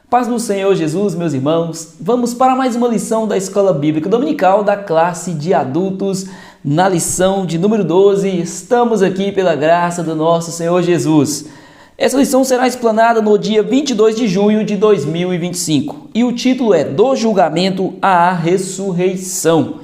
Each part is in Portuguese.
Paz do Senhor Jesus, meus irmãos. Vamos para mais uma lição da Escola Bíblica Dominical da classe de adultos. Na lição de número 12, estamos aqui pela graça do nosso Senhor Jesus. Essa lição será explanada no dia 22 de junho de 2025 e o título é Do Julgamento à Ressurreição.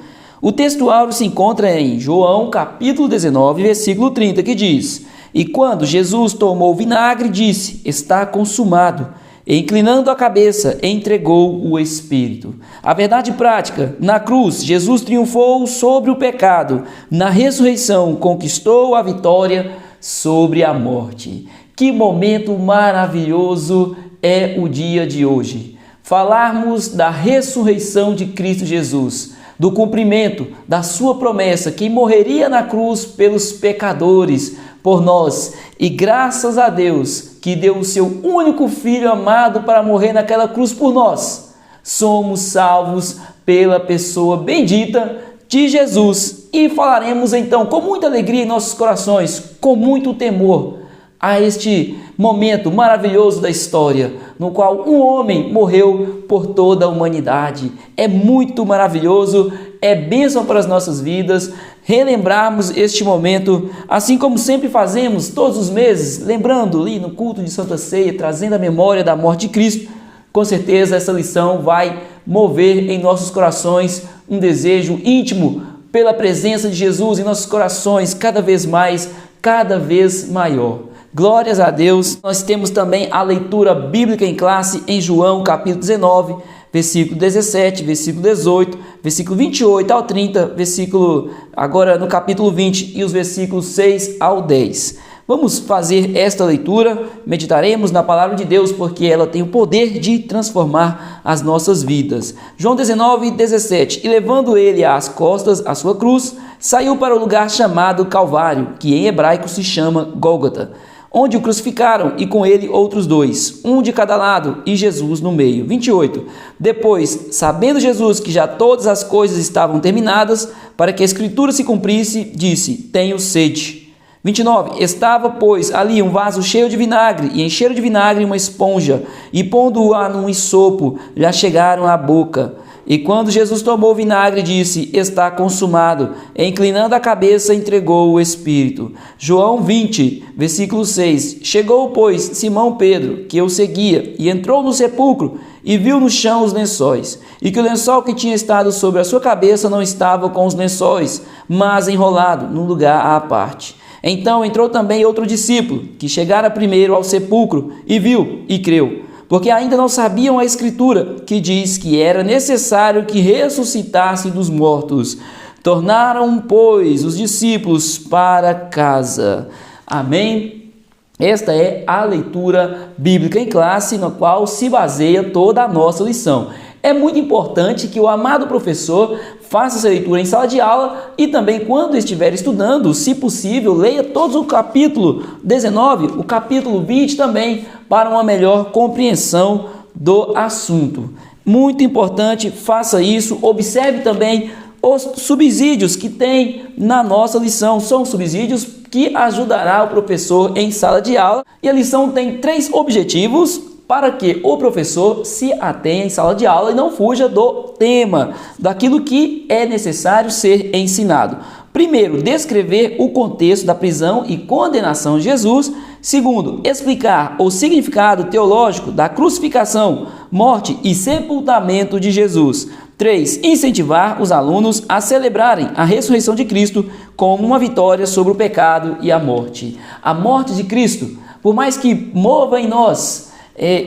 O texto áureo se encontra em João capítulo 19, versículo 30, que diz: E quando Jesus tomou o vinagre, disse: Está consumado. E, inclinando a cabeça, entregou o Espírito. A verdade prática: na cruz, Jesus triunfou sobre o pecado. Na ressurreição, conquistou a vitória sobre a morte. Que momento maravilhoso é o dia de hoje! Falarmos da ressurreição de Cristo Jesus, do cumprimento da sua promessa que morreria na cruz pelos pecadores, por nós, e graças a Deus que deu o seu único Filho amado para morrer naquela cruz por nós, somos salvos pela pessoa bendita de Jesus. E falaremos então com muita alegria em nossos corações, com muito temor, a este momento maravilhoso da história, no qual um homem morreu por toda a humanidade. É muito maravilhoso, é bênção para as nossas vidas relembrarmos este momento, assim como sempre fazemos todos os meses, lembrando ali no culto de Santa Ceia, trazendo a memória da morte de Cristo. Com certeza essa lição vai mover em nossos corações um desejo íntimo pela presença de Jesus em nossos corações, cada vez mais, cada vez maior. Glórias a Deus. Nós temos também a leitura bíblica em classe em João capítulo 19, versículo 17, versículo 18, versículo 28 ao 30, versículo agora no capítulo 20 e os versículos 6 ao 10. Vamos fazer esta leitura, meditaremos na palavra de Deus, porque ela tem o poder de transformar as nossas vidas. João 19, 17. E levando ele às costas a sua cruz, saiu para o lugar chamado Calvário, que em hebraico se chama Gólgota, onde o crucificaram, e com ele outros dois, um de cada lado, e Jesus no meio. 28. Depois, sabendo Jesus que já todas as coisas estavam terminadas, para que a Escritura se cumprisse, disse: Tenho sede. 29. Estava, pois, ali um vaso cheio de vinagre, e encheram de vinagre uma esponja, e pondo-a num hisopo, lhe achegaram à boca. E quando Jesus tomou o vinagre, disse: Está consumado. E, inclinando a cabeça, entregou o Espírito. João 20, versículo 6. Chegou, pois, Simão Pedro, que o seguia, e entrou no sepulcro, e viu no chão os lençóis, e que o lençol que tinha estado sobre a sua cabeça não estava com os lençóis, mas enrolado num lugar à parte. Então entrou também outro discípulo, que chegara primeiro ao sepulcro, e viu, e creu, porque ainda não sabiam a Escritura, que diz que era necessário que ressuscitasse dos mortos. Tornaram, pois, os discípulos para casa. Amém? Esta é a leitura bíblica em classe, na qual se baseia toda a nossa lição. É muito importante que o amado professor faça essa leitura em sala de aula e também, quando estiver estudando, se possível, leia todos o capítulo 19, o capítulo 20 também, para uma melhor compreensão do assunto. Muito importante, faça isso. Observe também os subsídios que tem na nossa lição. São subsídios que ajudará o professor em sala de aula. E a lição tem 3 objetivos para que o professor se atenha em sala de aula e não fuja do tema, daquilo que é necessário ser ensinado. Primeiro, descrever o contexto da prisão e condenação de Jesus. Segundo, explicar o significado teológico da crucificação, morte e sepultamento de Jesus. 3. Incentivar os alunos a celebrarem a ressurreição de Cristo como uma vitória sobre o pecado e a morte. A morte de Cristo, por mais que mova em nós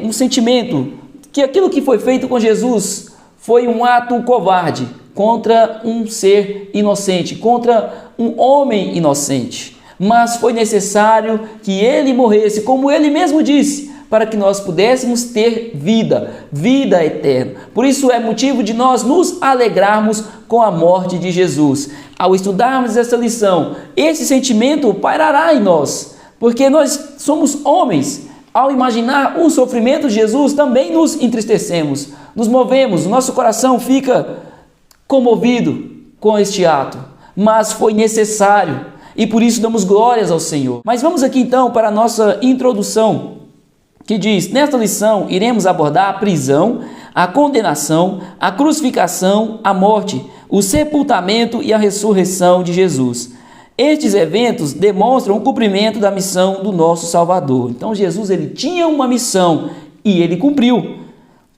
um sentimento que aquilo que foi feito com Jesus foi um ato covarde contra um ser inocente, contra um homem inocente, mas foi necessário que ele morresse, como ele mesmo disse, para que nós pudéssemos ter vida eterna. Por isso é motivo de nós nos alegrarmos com a morte de Jesus. Ao estudarmos essa lição, esse sentimento pairará em nós, porque nós somos homens. Ao imaginar o sofrimento de Jesus, também nos entristecemos, nos movemos, o nosso coração fica comovido com este ato, mas foi necessário e por isso damos glórias ao Senhor. Mas vamos aqui então para a nossa introdução, que diz: nesta lição iremos abordar a prisão, a condenação, a crucificação, a morte, o sepultamento e a ressurreição de Jesus. Estes eventos demonstram o cumprimento da missão do nosso Salvador. Então Jesus ele tinha uma missão e ele cumpriu.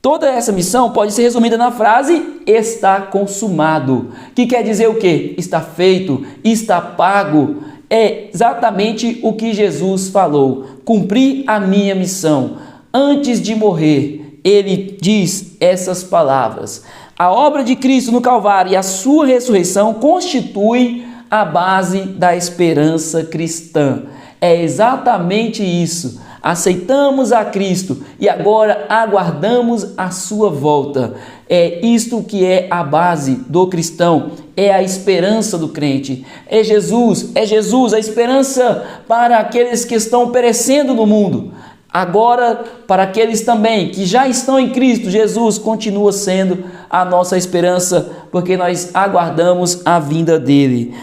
Toda essa missão pode ser resumida na frase está consumado, que quer dizer o quê? Está feito, está pago. É exatamente o que Jesus falou: cumpri a minha missão. Antes de morrer, ele diz essas palavras. A obra de Cristo no Calvário e a sua ressurreição constitui a base da esperança cristã. É exatamente isso. Aceitamos a Cristo e agora aguardamos a sua volta. É isto que é a base do cristão, é a esperança do crente. É Jesus, a esperança para aqueles que estão perecendo no mundo. Agora, para aqueles também que já estão em Cristo, Jesus continua sendo a nossa esperança, porque nós aguardamos a vinda dele.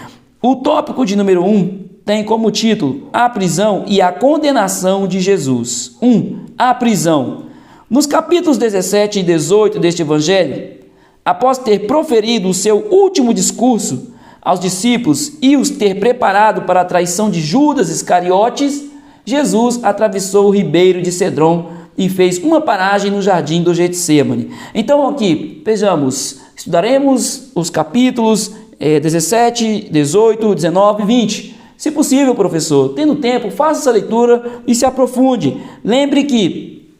O tópico de número 1 tem como título a prisão e a condenação de Jesus. 1. A prisão. Nos capítulos 17 e 18 deste evangelho, após ter proferido o seu último discurso aos discípulos e os ter preparado para a traição de Judas Iscariotes, Jesus atravessou o ribeiro de Cedron e fez uma paragem no jardim do Getsêmani. Então aqui, vejamos, estudaremos os capítulos 17, 18, 19 e 20. Se possível, professor, tendo tempo, faça essa leitura e se aprofunde. Lembre que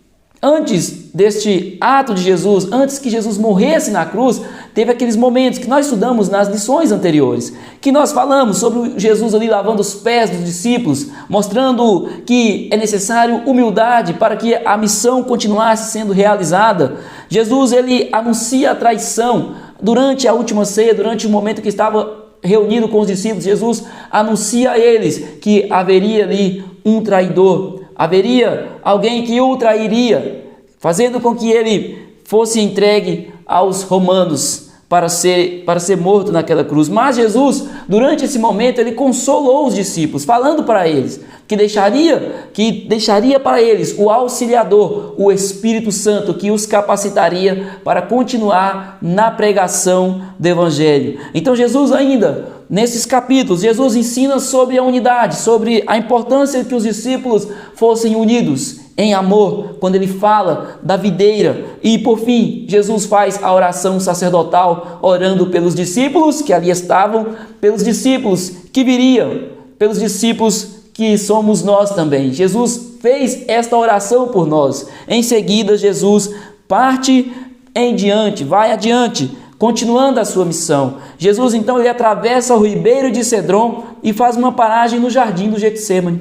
antes deste ato de Jesus, antes que Jesus morresse na cruz, teve aqueles momentos que nós estudamos nas lições anteriores, que nós falamos sobre Jesus ali lavando os pés dos discípulos, mostrando que é necessário humildade para que a missão continuasse sendo realizada. Jesus ele anuncia a traição durante a última ceia, durante o momento que estava reunido com os discípulos. Jesus anuncia a eles que haveria ali um traidor, haveria alguém que o trairia, fazendo com que ele fosse entregue aos romanos para ser morto naquela cruz. Mas Jesus, durante esse momento, ele consolou os discípulos, falando para eles que deixaria para eles o auxiliador, o Espírito Santo, que os capacitaria para continuar na pregação do Evangelho. Então Jesus ainda, nesses capítulos, Jesus ensina sobre a unidade, sobre a importância que os discípulos fossem unidos em amor, quando ele fala da videira. E por fim, Jesus faz a oração sacerdotal, orando pelos discípulos que ali estavam, pelos discípulos que viriam, pelos discípulos que somos nós também. Jesus fez esta oração por nós. Em seguida, Jesus parte em diante, vai adiante, continuando a sua missão. Jesus então ele atravessa o ribeiro de Cedron e faz uma paragem no jardim do Getsêmani,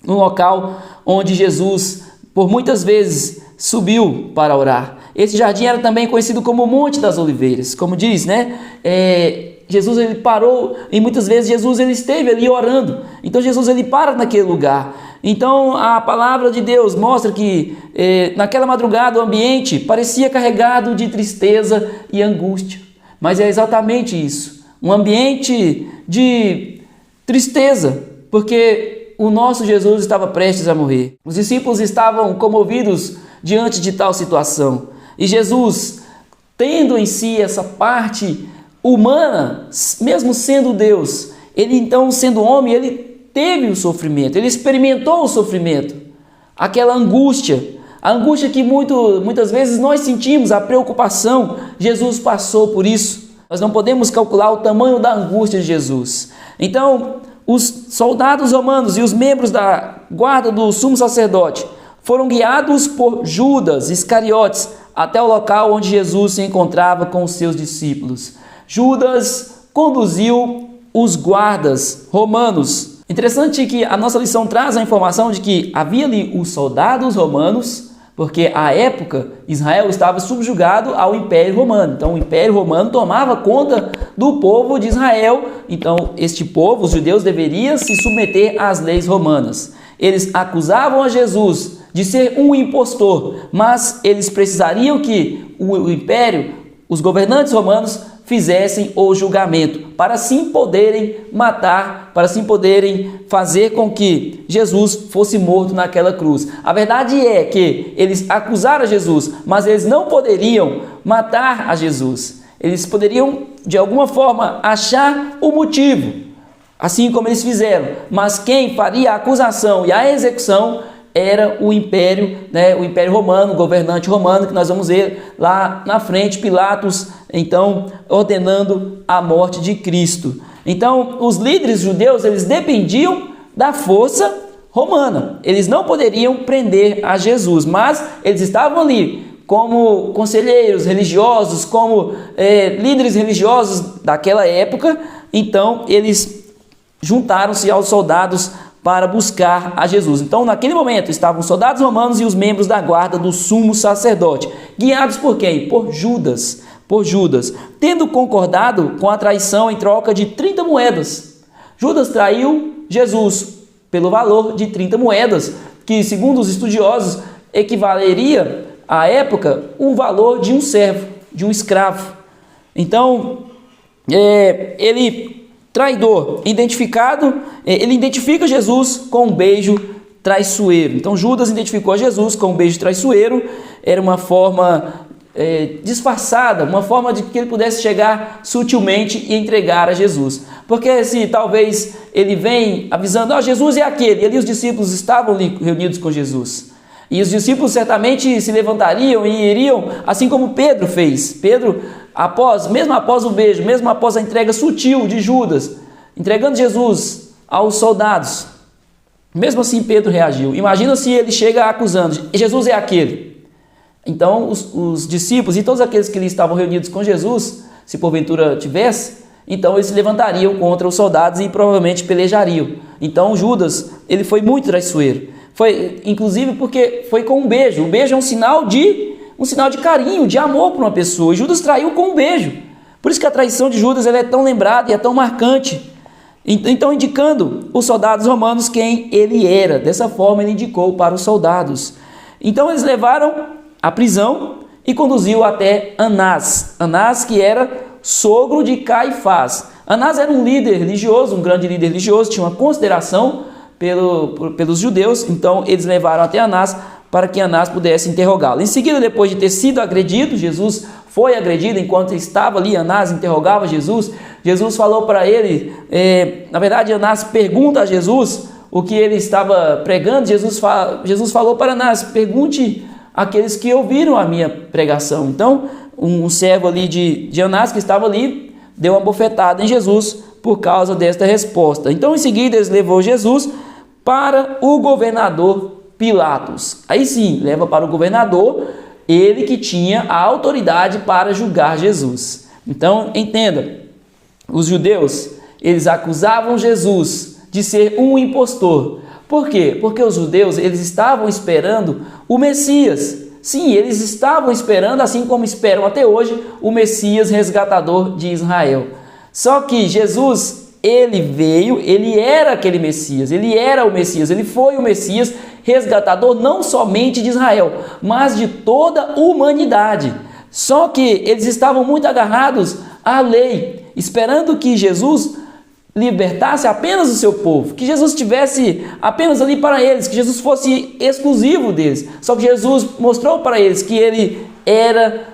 um local onde Jesus por muitas vezes subiu para orar. Esse jardim era também conhecido como Monte das Oliveiras, como diz, né? Jesus ele parou e muitas vezes Jesus ele esteve ali orando. Então Jesus ele para naquele lugar. Então a palavra de Deus mostra que naquela madrugada o ambiente parecia carregado de tristeza e angústia. Mas é exatamente isso, um ambiente de tristeza, porque o nosso Jesus estava prestes a morrer. Os discípulos estavam comovidos diante de tal situação. E Jesus, tendo em si essa parte humana, mesmo sendo Deus, ele então sendo homem, ele teve o sofrimento, ele experimentou o sofrimento, aquela angústia, a angústia que muitas vezes nós sentimos, a preocupação. Jesus passou por isso. Nós não podemos calcular o tamanho da angústia de Jesus. Então, os soldados romanos e os membros da guarda do sumo sacerdote foram guiados por Judas Iscariotes até o local onde Jesus se encontrava com os seus discípulos. Judas conduziu os guardas romanos. Interessante que a nossa lição traz a informação de que havia ali os soldados romanos, porque à época Israel estava subjugado ao Império Romano. Então o Império Romano tomava conta do povo de Israel. Então este povo, os judeus, deveria se submeter às leis romanas. Eles acusavam a Jesus de ser um impostor, mas eles precisariam que o império, os governantes romanos, fizessem o julgamento, para assim poderem matar, para assim poderem fazer com que Jesus fosse morto naquela cruz. A verdade é que eles acusaram Jesus, mas eles não poderiam matar a Jesus. Eles poderiam, de alguma forma, achar o motivo, assim como eles fizeram, mas quem faria a acusação e a execução era o Império, o Império Romano, o governante romano, que nós vamos ver lá na frente, Pilatos, então, ordenando a morte de Cristo. Então, os líderes judeus, eles dependiam da força romana. Eles não poderiam prender a Jesus, mas eles estavam ali como conselheiros religiosos, como líderes religiosos daquela época. Então, eles juntaram-se aos soldados para buscar a Jesus. Então, naquele momento, estavam os soldados romanos e os membros da guarda do sumo sacerdote, guiados por quem? Por Judas, tendo concordado com a traição em troca de 30 moedas. Judas traiu Jesus pelo valor de 30 moedas, que, segundo os estudiosos, equivaleria, à época, o valor de um servo, de um escravo. Então, traidor, identificado, ele identifica Jesus com um beijo traiçoeiro. Então Judas identificou a Jesus com um beijo traiçoeiro, era uma forma disfarçada, uma forma de que ele pudesse chegar sutilmente e entregar a Jesus. Porque se talvez ele vem avisando, Jesus é aquele, e ali os discípulos estavam ali reunidos com Jesus. E os discípulos certamente se levantariam e iriam, assim como Pedro fez. Pedro, mesmo após o beijo, mesmo após a entrega sutil de Judas, entregando Jesus aos soldados, mesmo assim Pedro reagiu. Imagina se ele chega acusando, Jesus é aquele. Então os discípulos e todos aqueles que ali estavam reunidos com Jesus, se porventura tivesse, então eles se levantariam contra os soldados e provavelmente pelejariam. Então Judas, ele foi muito traiçoeiro. Foi, inclusive, porque foi com um beijo. O beijo é um sinal de carinho, de amor para uma pessoa. E Judas traiu com um beijo. Por isso que a traição de Judas ela é tão lembrada e é tão marcante. Então, indicando os soldados romanos quem ele era. Dessa forma, ele indicou para os soldados. Então, eles levaram à prisão e conduziu até Anás. Anás, que era sogro de Caifás. Anás era um líder religioso, um grande líder religioso, tinha uma consideração pelos judeus. Então eles levaram até Anás para que Anás pudesse interrogá-lo. Em seguida, depois de ter sido agredido, Jesus foi agredido enquanto estava ali, Anás interrogava Jesus. Jesus falou para ele, na verdade Anás pergunta a Jesus o que ele estava pregando. Jesus falou para Anás, pergunte àqueles que ouviram a minha pregação. Então um servo ali de Anás que estava ali deu uma bofetada em Jesus por causa desta resposta. Então em seguida eles levou Jesus para o governador Pilatos. Aí sim, leva para o governador, ele que tinha a autoridade para julgar Jesus. Então, entenda, os judeus, eles acusavam Jesus de ser um impostor. Por quê? Porque os judeus, eles estavam esperando o Messias. Sim, eles estavam esperando, assim como esperam até hoje, o Messias resgatador de Israel. Só que Jesus, ele veio, ele era aquele Messias, ele era o Messias, ele foi o Messias resgatador não somente de Israel, mas de toda a humanidade. Só que eles estavam muito agarrados à lei, esperando que Jesus libertasse apenas o seu povo, que Jesus estivesse apenas ali para eles, que Jesus fosse exclusivo deles. Só que Jesus mostrou para eles que ele era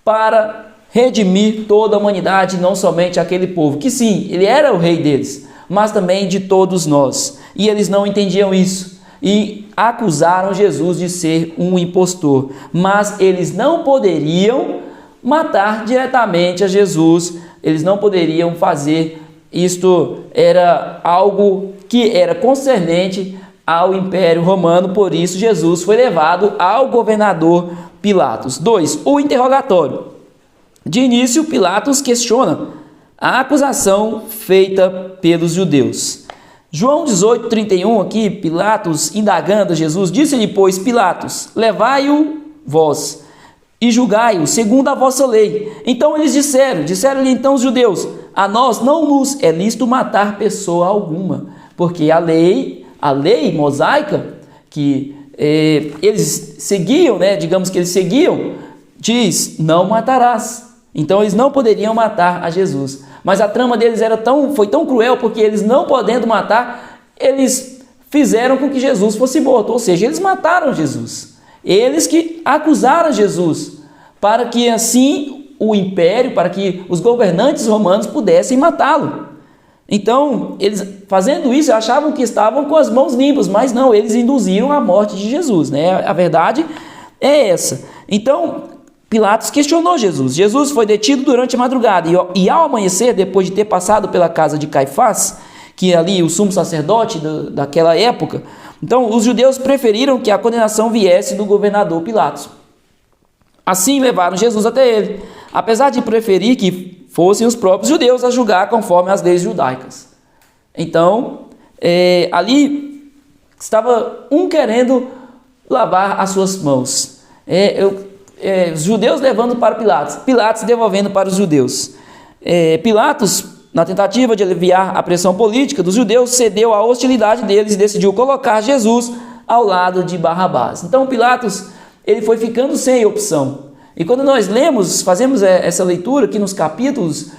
para redimir toda a humanidade, não somente aquele povo, que sim, ele era o rei deles, mas também de todos nós. E eles não entendiam isso e acusaram Jesus de ser um impostor, mas eles não poderiam matar diretamente a Jesus, eles não poderiam fazer isto, era algo que era concernente ao Império Romano. Por isso Jesus foi levado ao governador Pilatos. 2. O interrogatório. De início, Pilatos questiona a acusação feita pelos judeus. João 18:31, aqui, Pilatos indagando a Jesus, disse-lhe, pois, Pilatos, levai-o vós e julgai-o segundo a vossa lei. Então eles disseram-lhe então os judeus, a nós não nos é lícito matar pessoa alguma, porque a lei mosaica que eles seguiam, digamos que eles seguiam, diz, não matarás. Então eles não poderiam matar a Jesus. Mas a trama deles foi tão cruel, porque eles não podendo matar, eles fizeram com que Jesus fosse morto. Ou seja, eles mataram Jesus. Eles que acusaram Jesus, para que assim o império, para que os governantes romanos pudessem matá-lo. Então, eles fazendo isso, achavam que estavam com as mãos limpas, mas não, eles induziram a morte de Jesus, né? A verdade é essa. Então, Pilatos questionou Jesus. Jesus foi detido durante a madrugada e ao amanhecer, depois de ter passado pela casa de Caifás, que é ali o sumo sacerdote daquela época, então os judeus preferiram que a condenação viesse do governador Pilatos. Assim levaram Jesus até ele, apesar de preferir que fossem os próprios judeus a julgar conforme as leis judaicas. Então, ali estava um querendo lavar as suas mãos. Os judeus levando para Pilatos, Pilatos devolvendo para os judeus. Pilatos, na tentativa de aliviar a pressão política dos judeus, cedeu à hostilidade deles e decidiu colocar Jesus ao lado de Barrabás. Então Pilatos, ele foi ficando sem opção. E quando nós fazemos essa leitura aqui nos capítulos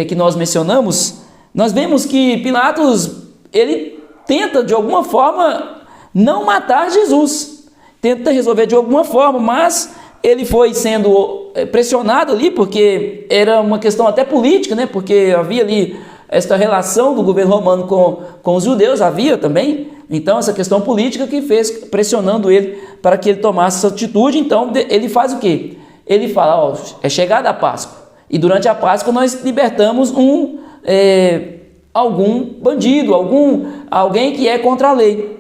que nós mencionamos, nós vemos que Pilatos, ele tenta de alguma forma não matar Jesus, tenta resolver de alguma forma, mas ele foi sendo pressionado ali, porque era uma questão até política, né? Porque havia ali esta relação do governo romano com os judeus, havia também. Então, essa questão política que fez pressionando ele para que ele tomasse essa atitude. Então, ele faz o quê? Ele fala, é chegada a Páscoa. E durante a Páscoa nós libertamos algum bandido, alguém que é contra a lei.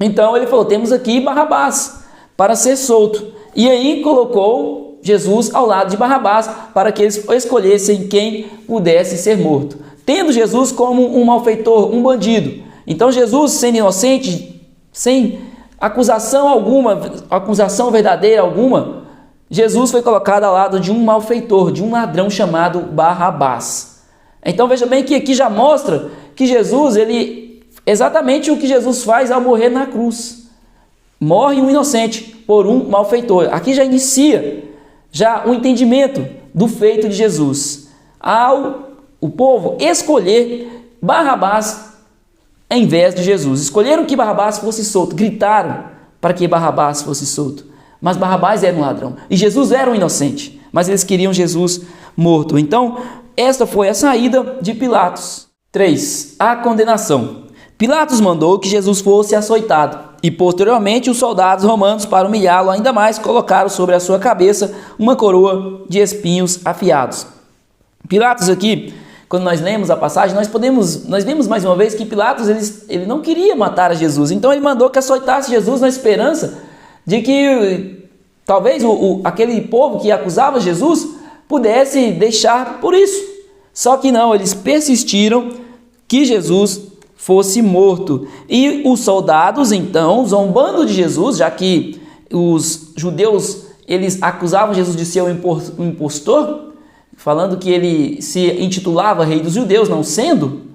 Então, ele falou, temos aqui Barrabás para ser solto. E aí colocou Jesus ao lado de Barrabás para que eles escolhessem quem pudesse ser morto, tendo Jesus como um malfeitor, um bandido. Então Jesus, sendo inocente, sem acusação alguma, acusação verdadeira alguma, Jesus foi colocado ao lado de um malfeitor, de um ladrão chamado Barrabás. Então veja bem que aqui já mostra que Jesus, exatamente o que Jesus faz ao morrer na cruz. Morre um inocente por um malfeitor. Aqui já inicia o entendimento do feito de Jesus. O povo escolher Barrabás em vez de Jesus. Escolheram que Barrabás fosse solto. Gritaram para que Barrabás fosse solto. Mas Barrabás era um ladrão. E Jesus era um inocente. Mas eles queriam Jesus morto. Então, esta foi a saída de Pilatos. 3. A condenação. Pilatos mandou que Jesus fosse açoitado. E posteriormente os soldados romanos, para humilhá-lo ainda mais, colocaram sobre a sua cabeça uma coroa de espinhos afiados. Pilatos aqui, quando nós lemos a passagem, nós vemos mais uma vez que Pilatos ele não queria matar a Jesus. Então ele mandou que açoitasse Jesus na esperança de que talvez aquele povo que acusava Jesus pudesse deixar por isso. Só que não, eles persistiram que Jesus fosse morto. E os soldados, então, zombando de Jesus, já que os judeus, eles acusavam Jesus de ser um impostor, falando que ele se intitulava rei dos judeus, não sendo,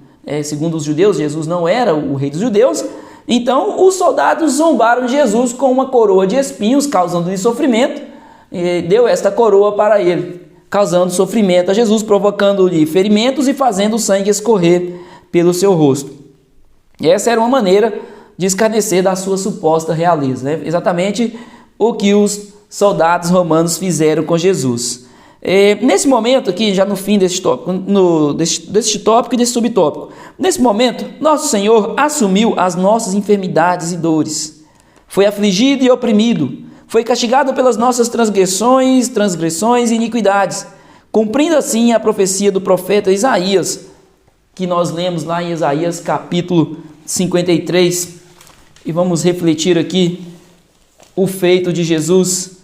segundo os judeus, Jesus não era o rei dos judeus. Então, os soldados zombaram de Jesus com uma coroa de espinhos, causando-lhe sofrimento, e deu esta coroa para ele, causando sofrimento a Jesus, provocando-lhe ferimentos e fazendo o sangue escorrer pelo seu rosto. E essa era uma maneira de escarnecer da sua suposta realeza, né? Exatamente o que os soldados romanos fizeram com Jesus. Nesse momento aqui, já no fim deste tópico, deste tópico e desse subtópico, nesse momento, nosso Senhor assumiu as nossas enfermidades e dores. Foi afligido e oprimido, foi castigado pelas nossas transgressões e iniquidades, cumprindo assim a profecia do profeta Isaías, que nós lemos lá em Isaías capítulo 53, e vamos refletir aqui o feito de Jesus,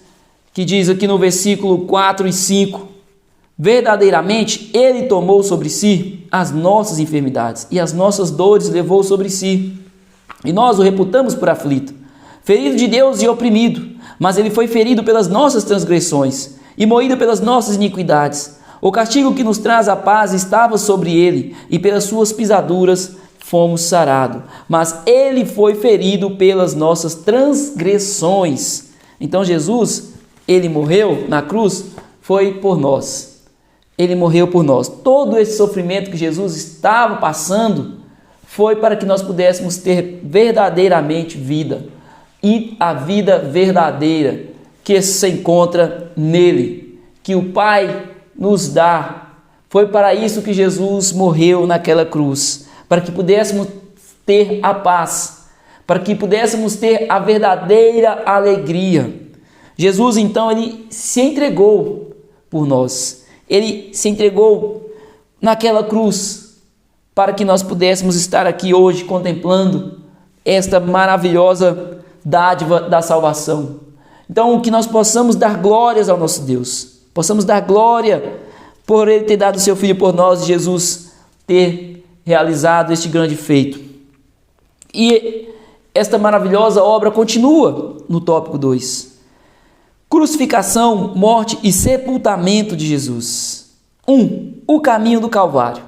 que diz aqui no versículo 4 e 5, verdadeiramente ele tomou sobre si as nossas enfermidades e as nossas dores levou sobre si, e nós o reputamos por aflito, ferido de Deus e oprimido, mas ele foi ferido pelas nossas transgressões e moído pelas nossas iniquidades. O castigo que nos traz a paz estava sobre ele, e pelas suas pisaduras fomos sarados. Mas ele foi ferido pelas nossas transgressões. Então Jesus, ele morreu na cruz, foi por nós. Ele morreu por nós. Todo esse sofrimento que Jesus estava passando foi para que nós pudéssemos ter verdadeiramente vida. E a vida verdadeira que se encontra nele, que o Pai nos dá. Foi para isso que Jesus morreu naquela cruz, para que pudéssemos ter a paz, para que pudéssemos ter a verdadeira alegria. Jesus, então, ele se entregou por nós. Ele se entregou naquela cruz para que nós pudéssemos estar aqui hoje contemplando esta maravilhosa dádiva da salvação. Então, que nós possamos dar glórias ao nosso Deus, possamos dar glória por Ele ter dado o seu Filho por nós, Jesus ter realizado este grande feito. E esta maravilhosa obra continua no tópico 2. Crucificação, morte e sepultamento de Jesus. 1. O caminho do Calvário.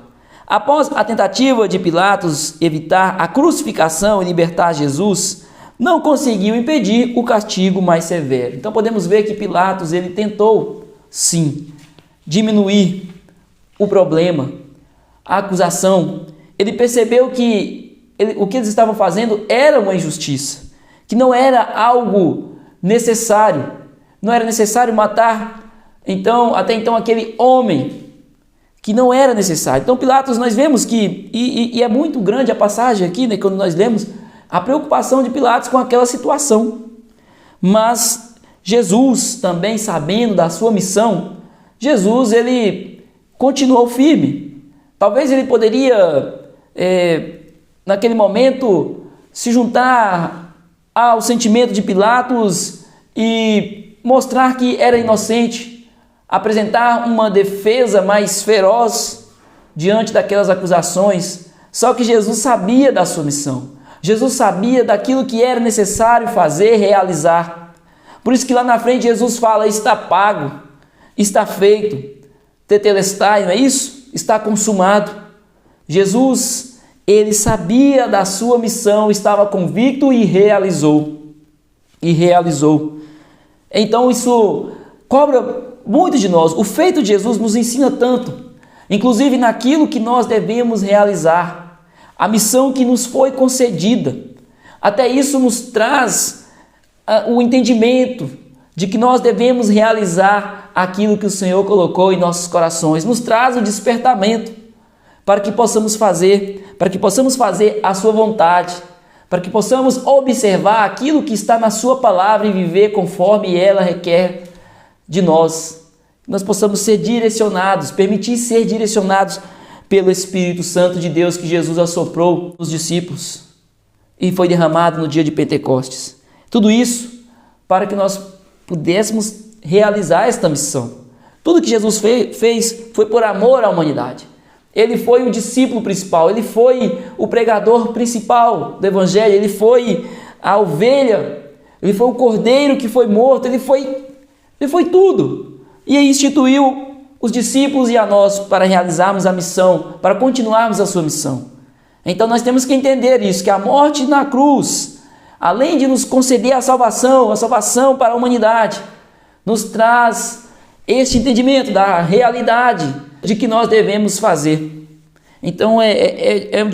Após a tentativa de Pilatos evitar a crucificação e libertar Jesus, não conseguiu impedir o castigo mais severo. Então podemos ver que Pilatos ele tentou, sim, diminuir o problema, a acusação. Ele percebeu que o que eles estavam fazendo era uma injustiça, que não era algo necessário. Não era necessário matar, até então, aquele homem, que não era necessário. Então, Pilatos, nós vemos que, e é muito grande a passagem aqui, né, quando nós lemos, a preocupação de Pilatos com aquela situação. Mas Jesus, também sabendo da sua missão, Jesus, ele continuou firme. Talvez ele poderia, naquele momento, se juntar ao sentimento de Pilatos e mostrar que era inocente, apresentar uma defesa mais feroz diante daquelas acusações. Só que Jesus sabia da sua missão. Jesus sabia daquilo que era necessário fazer, realizar. Por isso que lá na frente Jesus fala, está pago, está feito, tetelestai, não é isso? Está consumado. Jesus, ele sabia da sua missão, estava convicto e realizou. Então isso cobra muito de nós. O feito de Jesus nos ensina tanto, inclusive naquilo que nós devemos realizar, a missão que nos foi concedida. Até isso nos traz o entendimento de que nós devemos realizar aquilo que o Senhor colocou em nossos corações. Nos traz o despertamento para que possamos fazer a sua vontade, para que possamos observar aquilo que está na sua palavra e viver conforme ela requer de nós. Nós possamos ser direcionados, permitir ser direcionados pelo Espírito Santo de Deus que Jesus assoprou nos discípulos e foi derramado no dia de Pentecostes. Tudo isso para que nós pudéssemos realizar esta missão. Tudo que Jesus fez foi por amor à humanidade. Ele foi o discípulo principal, ele foi o pregador principal do Evangelho, ele foi a ovelha, ele foi o cordeiro que foi morto, ele foi tudo. E aí instituiu os discípulos e a nós para realizarmos a missão, para continuarmos a sua missão. Então nós temos que entender isso, que a morte na cruz, além de nos conceder a salvação para a humanidade, nos traz este entendimento da realidade de que nós devemos fazer. Então é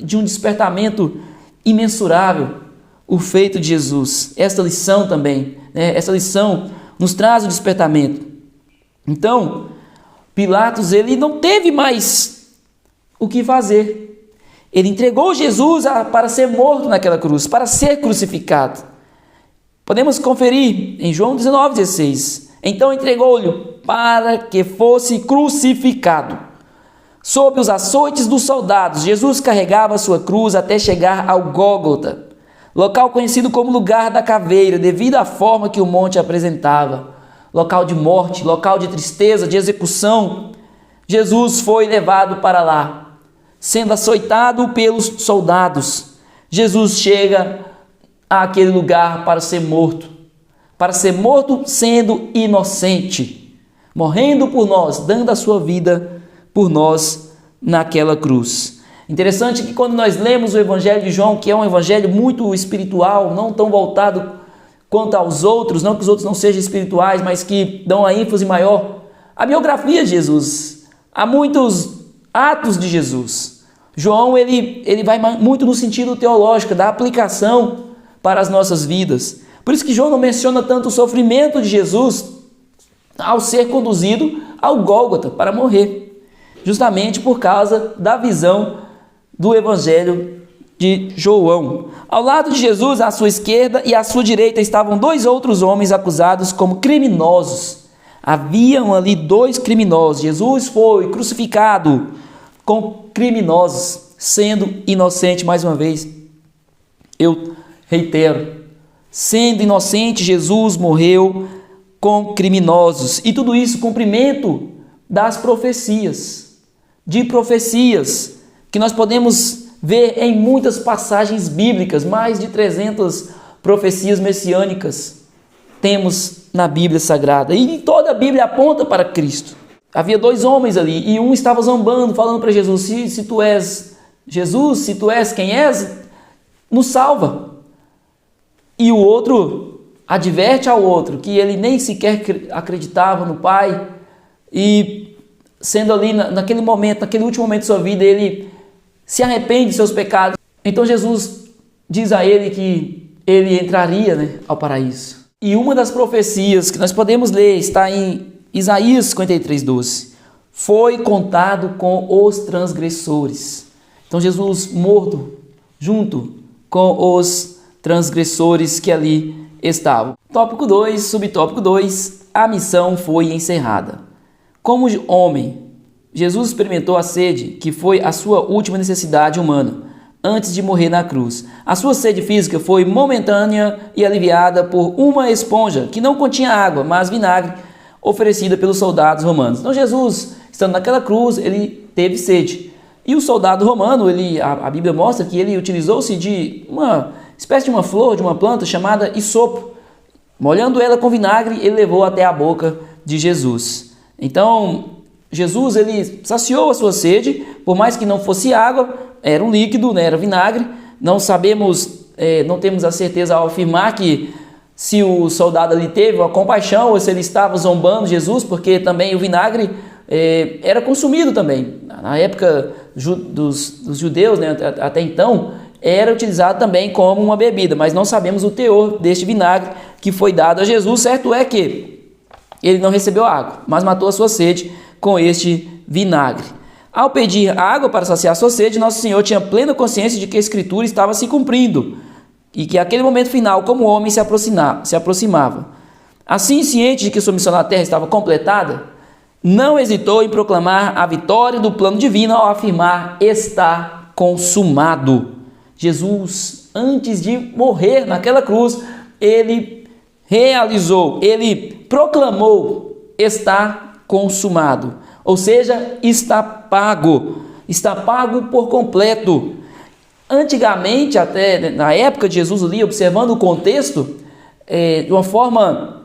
de um despertamento imensurável o feito de Jesus. Esta lição também, essa lição nos traz o despertamento. Então, Pilatos ele não teve mais o que fazer. Ele entregou Jesus para ser morto naquela cruz, para ser crucificado. Podemos conferir em João 19,16. Então entregou-lhe para que fosse crucificado. Sob os açoites dos soldados, Jesus carregava sua cruz até chegar ao Gólgota, local conhecido como lugar da caveira, devido à forma que o monte apresentava. Local de morte, local de tristeza, de execução. Jesus foi levado para lá, sendo açoitado pelos soldados. Jesus chega àquele lugar para ser morto sendo inocente, morrendo por nós, dando a sua vida por nós naquela cruz. Interessante que quando nós lemos o Evangelho de João, que é um evangelho muito espiritual, não tão voltado quanto aos outros, não que os outros não sejam espirituais, mas que dão a ênfase maior, a biografia de Jesus, Há muitos atos de Jesus. João ele vai muito no sentido teológico, da aplicação para as nossas vidas. Por isso que João não menciona tanto o sofrimento de Jesus ao ser conduzido ao Gólgota para morrer, justamente por causa da visão do Evangelho de João. Ao lado de Jesus, à sua esquerda e à sua direita, estavam 2 outros homens acusados como criminosos. Haviam ali 2 criminosos. Jesus foi crucificado com criminosos, sendo inocente. Mais uma vez, eu reitero, sendo inocente, Jesus morreu com criminosos. E tudo isso cumprimento das profecias, que nós podemos ver em muitas passagens bíblicas. Mais de 300 profecias messiânicas temos na Bíblia Sagrada, e toda a Bíblia aponta para Cristo. Havia 2 homens ali, e um estava zombando, falando para Jesus: se tu és Jesus, se tu és quem és, nos salva. E o outro adverte ao outro que ele nem sequer acreditava no Pai, e sendo ali naquele momento, naquele último momento de sua vida, ele se arrepende de seus pecados. Então Jesus diz a ele que ele entraria, ao paraíso. E uma das profecias que nós podemos ler está em Isaías 53:12. Foi contado com os transgressores. Então Jesus morto junto com os transgressores que ali estavam. Tópico 2, subtópico 2, a missão foi encerrada. Como homem, Jesus experimentou a sede, que foi a sua última necessidade humana, antes de morrer na cruz. A sua sede física foi momentânea e aliviada por uma esponja que não continha água, mas vinagre, oferecida pelos soldados romanos. Então Jesus, estando naquela cruz, ele teve sede. E o soldado romano, a Bíblia mostra que ele utilizou-se de uma espécie de uma flor, de uma planta chamada isopo. Molhando ela com vinagre, ele levou até a boca de Jesus. Então, Jesus ele saciou a sua sede, por mais que não fosse água, era um líquido, era vinagre. Não sabemos, não temos a certeza ao afirmar que se o soldado ali teve uma compaixão ou se ele estava zombando Jesus, porque também o vinagre era consumido também. Na época dos judeus, até então, era utilizado também como uma bebida, mas não sabemos o teor deste vinagre que foi dado a Jesus. Certo é que ele não recebeu água, mas matou a sua sede com este vinagre. Ao pedir água para saciar sua sede, Nosso Senhor tinha plena consciência de que a Escritura estava se cumprindo e que aquele momento final, como homem, se aproximava. Assim, ciente de que sua missão na terra estava completada, não hesitou em proclamar a vitória do plano divino ao afirmar: está consumado. Jesus, antes de morrer naquela cruz, ele realizou, ele proclamou: está consumado. Ou seja, está pago por completo. Antigamente, até na época de Jesus ali, observando o contexto, de uma forma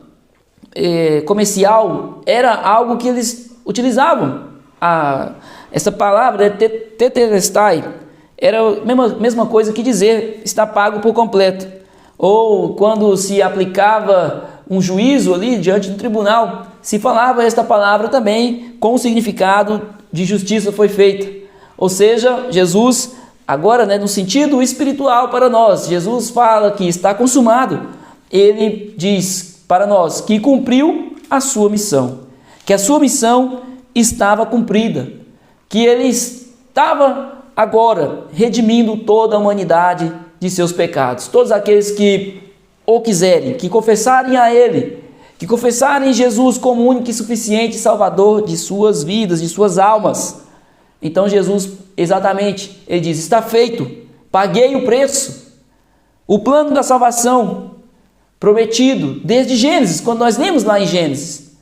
comercial, era algo que eles utilizavam. Essa palavra, tetelestai, era a mesma coisa que dizer está pago por completo. Ou quando se aplicava um juízo ali diante do tribunal, se falava esta palavra também com o significado de justiça foi feita. Ou seja, Jesus, agora no sentido espiritual para nós, Jesus fala que está consumado. Ele diz para nós que cumpriu a sua missão, que a sua missão estava cumprida, que ele estava agora redimindo toda a humanidade de seus pecados. Todos aqueles que o quiserem, que confessarem a Ele, que confessarem Jesus como único e suficiente Salvador de suas vidas, de suas almas. Então Jesus, exatamente, ele diz: está feito, paguei o preço. O plano da salvação prometido desde Gênesis, quando nós lemos lá em Gênesis,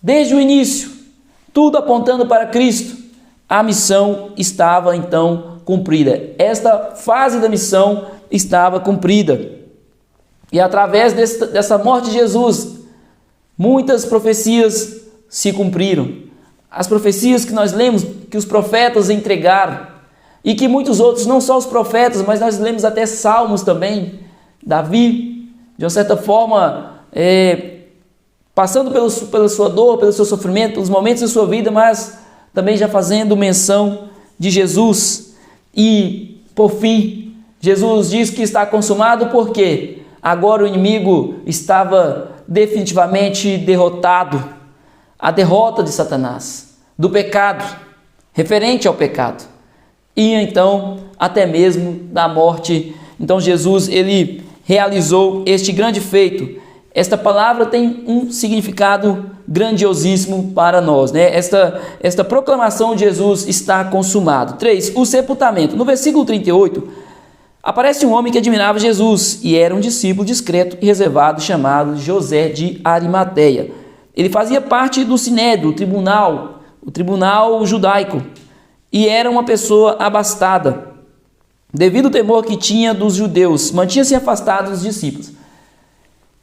desde o início, tudo apontando para Cristo, a missão estava então cumprida. Esta fase da missão estava cumprida. E através dessa morte de Jesus, muitas profecias se cumpriram. As profecias que nós lemos, que os profetas entregaram, e que muitos outros, não só os profetas, mas nós lemos até salmos também. Davi, de uma certa forma, passando pela sua dor, pelo seu sofrimento, pelos momentos da sua vida, mas também já fazendo menção de Jesus. E, por fim, Jesus diz que está consumado porque agora o inimigo estava definitivamente derrotado. A derrota de Satanás, do pecado, referente ao pecado. E então, até mesmo da morte. Então Jesus, ele realizou este grande feito. Esta palavra tem um significado grandiosíssimo para nós, né? Esta proclamação de Jesus está consumado. 3. O sepultamento. No versículo 38, aparece um homem que admirava Jesus e era um discípulo discreto e reservado chamado José de Arimateia. Ele fazia parte do Sinédrio, o tribunal judaico, e era uma pessoa abastada. Devido ao temor que tinha dos judeus, mantinha-se afastado dos discípulos.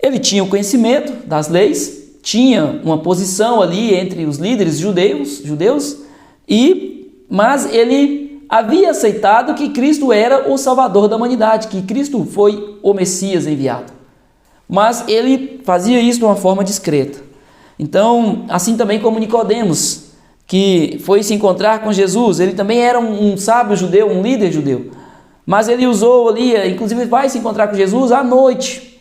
Ele tinha o conhecimento das leis, tinha uma posição ali entre os líderes judeus, mas ele havia aceitado que Cristo era o Salvador da humanidade, que Cristo foi o Messias enviado. Mas ele fazia isso de uma forma discreta. Então, assim também como Nicodemos, que foi se encontrar com Jesus, ele também era um sábio judeu, um líder judeu. Mas ele usou ali, inclusive vai se encontrar com Jesus à noite,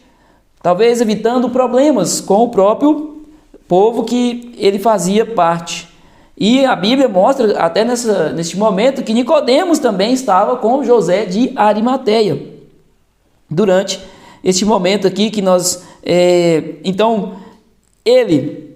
talvez evitando problemas com o próprio povo que ele fazia parte. E a Bíblia mostra até neste momento que Nicodemos também estava com José de Arimateia. Durante este momento aqui que nós... Então, ele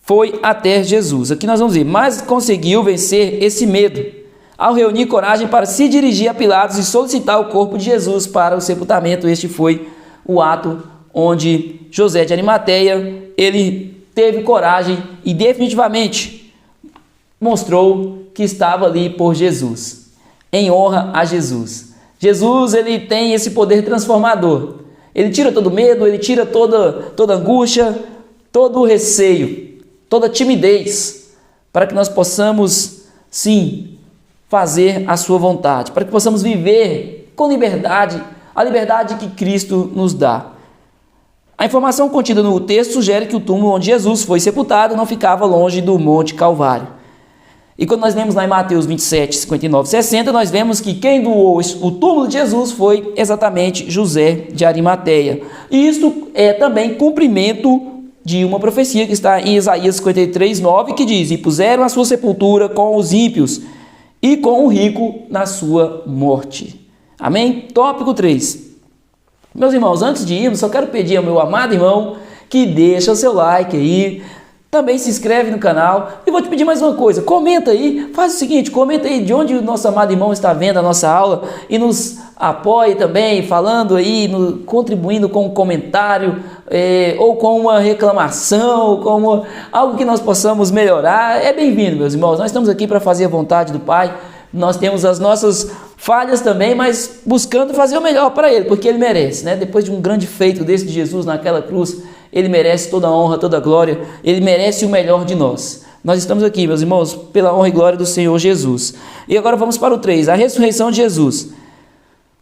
foi até Jesus. Aqui nós vamos ver, mas conseguiu vencer esse medo ao reunir coragem para se dirigir a Pilatos e solicitar o corpo de Jesus para o sepultamento. Este foi o ato onde José de Arimateia, ele teve coragem e definitivamente mostrou que estava ali por Jesus, em honra a Jesus. Jesus, ele tem esse poder transformador. Ele tira todo medo, ele tira toda angústia, todo o receio, toda timidez, para que nós possamos, sim, fazer a sua vontade, para que possamos viver com liberdade, a liberdade que Cristo nos dá. A informação contida no texto sugere que o túmulo onde Jesus foi sepultado não ficava longe do Monte Calvário. E quando nós lemos lá em Mateus 27, 59, 60, nós vemos que quem doou o túmulo de Jesus foi exatamente José de Arimateia. E isto é também cumprimento de uma profecia que está em Isaías 53, 9, que diz: e puseram a sua sepultura com os ímpios e com o rico na sua morte. Amém? Tópico 3. Meus irmãos, antes de irmos, só quero pedir ao meu amado irmão que deixa o seu like aí, também se inscreve no canal. E vou te pedir mais uma coisa, comenta aí, faz o seguinte, comenta aí de onde o nosso amado irmão está vendo a nossa aula e nos apoie também, falando aí, contribuindo com um comentário, ou com uma reclamação, como algo que nós possamos melhorar. É bem-vindo, meus irmãos. Nós estamos aqui para fazer a vontade do Pai. Nós temos as nossas falhas também, mas buscando fazer o melhor para Ele, porque Ele merece, né? Depois de um grande feito desse de Jesus naquela cruz, Ele merece toda a honra, toda a glória. Ele merece o melhor de nós. Nós estamos aqui, meus irmãos, pela honra e glória do Senhor Jesus. E agora vamos para o 3, a ressurreição de Jesus.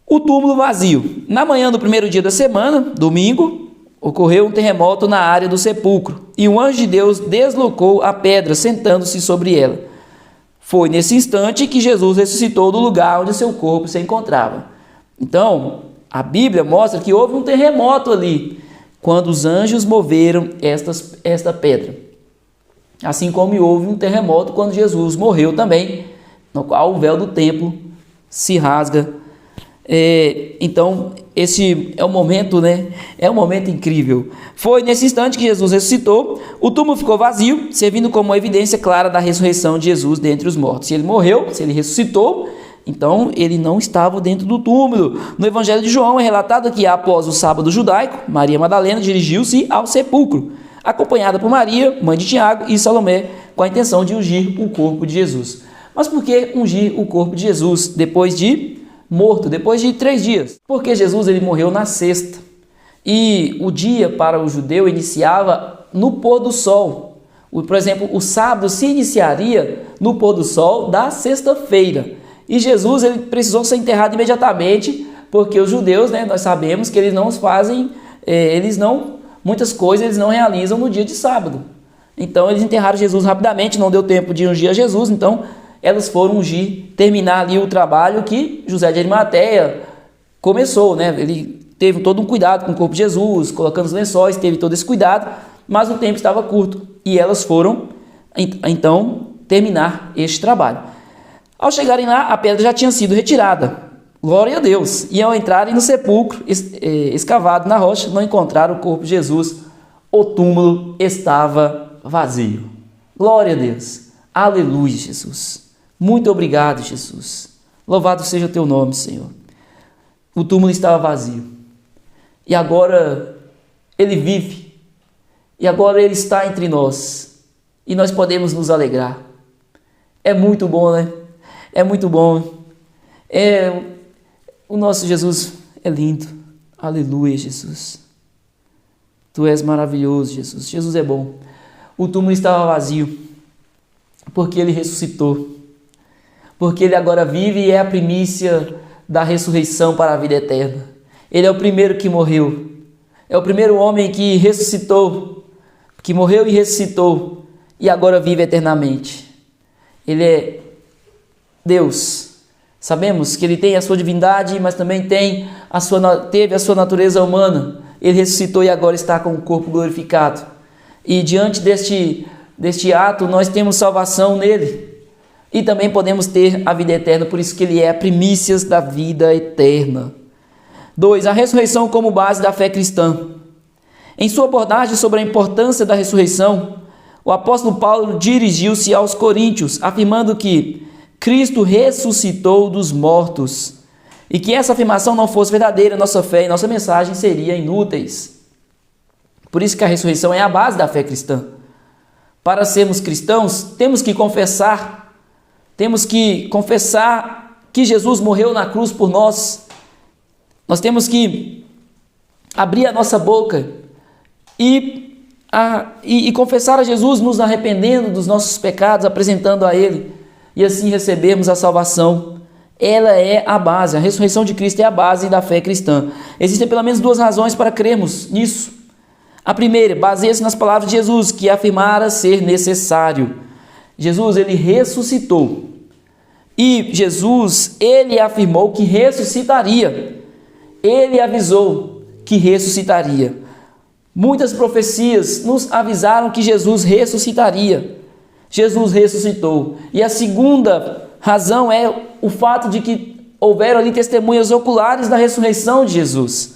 O túmulo vazio. Na manhã do primeiro dia da semana, domingo, ocorreu um terremoto na área do sepulcro, e um anjo de Deus deslocou a pedra, sentando-se sobre ela. Foi nesse instante que Jesus ressuscitou do lugar onde seu corpo se encontrava. Então, a Bíblia mostra que houve um terremoto ali, quando os anjos moveram esta pedra. Assim como houve um terremoto quando Jesus morreu também, no qual o véu do templo se rasga. Então, esse é um momento, né? É um momento incrível. Foi nesse instante que Jesus ressuscitou, o túmulo ficou vazio, servindo como uma evidência clara da ressurreição de Jesus dentre os mortos. Se ele morreu, se ele ressuscitou, então ele não estava dentro do túmulo. No Evangelho de João é relatado que após o sábado judaico, Maria Madalena dirigiu-se ao sepulcro, acompanhada por Maria, mãe de Tiago, e Salomé, com a intenção de ungir o corpo de Jesus. Mas por que ungir o corpo de Jesus depois de morto, depois de 3 dias? Porque Jesus ele morreu na sexta, e o dia para o judeu iniciava no pôr do sol. Por exemplo, o sábado se iniciaria no pôr do sol da sexta-feira, e Jesus ele precisou ser enterrado imediatamente, porque os judeus, né, nós sabemos que eles não fazem, muitas coisas eles não realizam no dia de sábado. Então eles enterraram Jesus rapidamente, não deu tempo de ungir a Jesus, então elas foram ungir, terminar ali o trabalho que José de Arimateia começou, né? Ele teve todo um cuidado com o corpo de Jesus, colocando os lençóis, teve todo esse cuidado, mas o tempo estava curto e elas foram, então, terminar este trabalho. Ao chegarem lá, a pedra já tinha sido retirada. Glória a Deus! E ao entrarem no sepulcro, escavado na rocha, não encontraram o corpo de Jesus. O túmulo estava vazio. Glória a Deus! Aleluia, Jesus! Muito obrigado, Jesus! Louvado seja o teu nome, Senhor! O túmulo estava vazio. E agora ele vive. E agora ele está entre nós. E nós podemos nos alegrar. É muito bom, né? É muito bom. O nosso Jesus é lindo. Aleluia, Jesus. Tu és maravilhoso, Jesus. Jesus é bom. O túmulo estava vazio, porque ele ressuscitou. Porque ele agora vive e é a primícia da ressurreição para a vida eterna. Ele é o primeiro que morreu. É o primeiro homem que ressuscitou, que morreu e ressuscitou, e agora vive eternamente. Ele é Deus. Sabemos que ele tem a sua divindade, mas também teve a sua natureza humana. Ele ressuscitou e agora está com o corpo glorificado. E diante deste ato, nós temos salvação nele. E também podemos ter a vida eterna, por isso que ele é a primícias da vida eterna. 2. A ressurreição como base da fé cristã. Em sua abordagem sobre a importância da ressurreição, o apóstolo Paulo dirigiu-se aos coríntios, afirmando que Cristo ressuscitou dos mortos, e que essa afirmação não fosse verdadeira, nossa fé e nossa mensagem seriam inúteis. Por isso que a ressurreição é a base da fé cristã. Para sermos cristãos, temos que confessar que Jesus morreu na cruz por nós. Nós temos que abrir a nossa boca e confessar a Jesus, nos arrependendo dos nossos pecados, apresentando a Ele, e assim recebermos a salvação. Ela é a base, a ressurreição de Cristo é a base da fé cristã. Existem pelo menos 2 razões para crermos nisso. A primeira, baseia-se nas palavras de Jesus, que afirmara ser necessário. Jesus, ele ressuscitou. E Jesus, ele afirmou que ressuscitaria. Ele avisou que ressuscitaria. Muitas profecias nos avisaram que Jesus ressuscitaria. Jesus ressuscitou. E a segunda razão é o fato de que houveram ali testemunhas oculares da ressurreição de Jesus.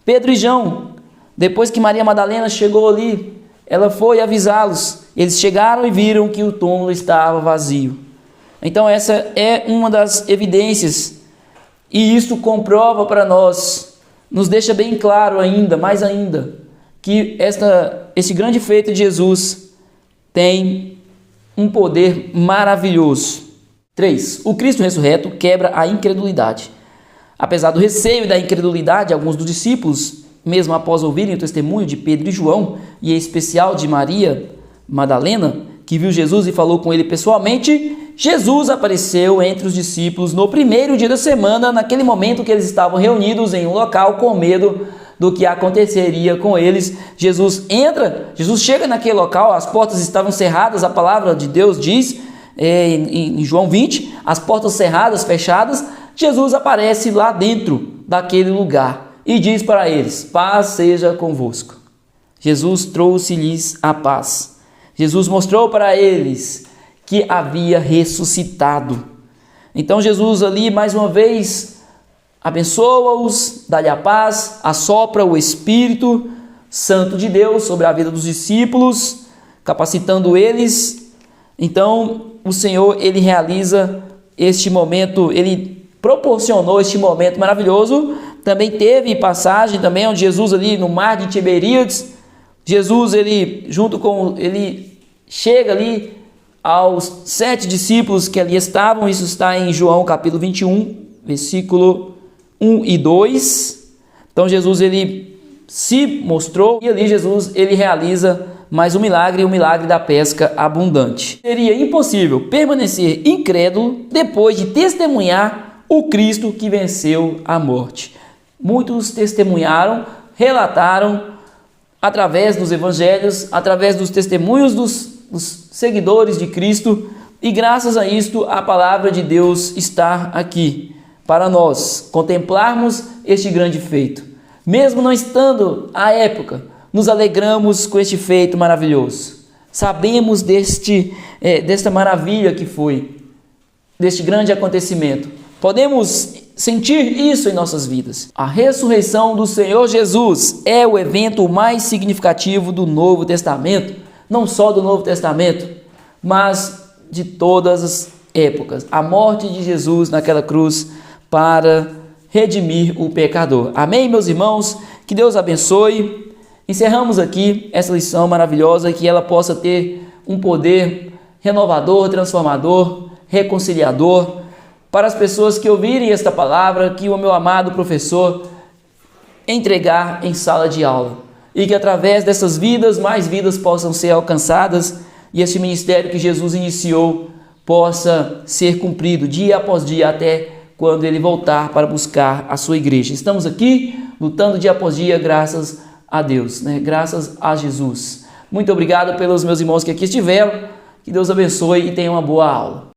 Pedro e João, depois que Maria Madalena chegou ali, ela foi avisá-los. Eles chegaram e viram que o túmulo estava vazio. Então essa é uma das evidências. E isto comprova para nós, nos deixa bem claro ainda, mais ainda, que esse grande feito de Jesus tem um poder maravilhoso. 3. O Cristo ressurreto quebra a incredulidade. Apesar do receio e da incredulidade, alguns dos discípulos, mesmo após ouvirem o testemunho de Pedro e João, e em especial de Maria Madalena, que viu Jesus e falou com ele pessoalmente, Jesus apareceu entre os discípulos no primeiro dia da semana, naquele momento que eles estavam reunidos em um local com medo do que aconteceria com eles. Jesus chega naquele local, as portas estavam cerradas, a palavra de Deus diz em João 20, as portas cerradas, fechadas. Jesus aparece lá dentro daquele lugar e diz para eles: paz seja convosco. Jesus trouxe-lhes a paz. Jesus mostrou para eles que havia ressuscitado. Então Jesus ali mais uma vez abençoa-os, dá-lhe a paz, assopra o Espírito Santo de Deus sobre a vida dos discípulos, capacitando eles. Então o Senhor, ele realiza este momento, ele proporcionou este momento maravilhoso. Também teve passagem também onde Jesus ali no mar de Tiberíades, Jesus ele chega ali aos 7 discípulos que ali estavam. Isso está em João capítulo 21, versículo 1 e 2. Então Jesus ele se mostrou e ali Jesus ele realiza mais um milagre, o milagre da pesca abundante. Seria impossível permanecer incrédulo depois de testemunhar o Cristo que venceu a morte. Muitos testemunharam, relataram através dos evangelhos, através dos testemunhos dos seguidores de Cristo, e graças a isto a palavra de Deus está aqui para nós contemplarmos este grande feito. Mesmo não estando à época, nos alegramos com este feito maravilhoso. Sabemos desta maravilha que foi, deste grande acontecimento. Podemos sentir isso em nossas vidas. A ressurreição do Senhor Jesus é o evento mais significativo do Novo Testamento, não só do Novo Testamento, mas de todas as épocas. A morte de Jesus naquela cruz para redimir o pecador. Amém, meus irmãos? Que Deus abençoe. Encerramos aqui essa lição maravilhosa, que ela possa ter um poder renovador, transformador, reconciliador, para as pessoas que ouvirem esta palavra, que o meu amado professor entregar em sala de aula, e que através dessas vidas, mais vidas possam ser alcançadas, e este ministério que Jesus iniciou possa ser cumprido dia após dia, até quando ele voltar para buscar a sua igreja. Estamos aqui lutando dia após dia, graças a Deus, graças a Jesus. Muito obrigado pelos meus irmãos que aqui estiveram, que Deus abençoe e tenha uma boa aula.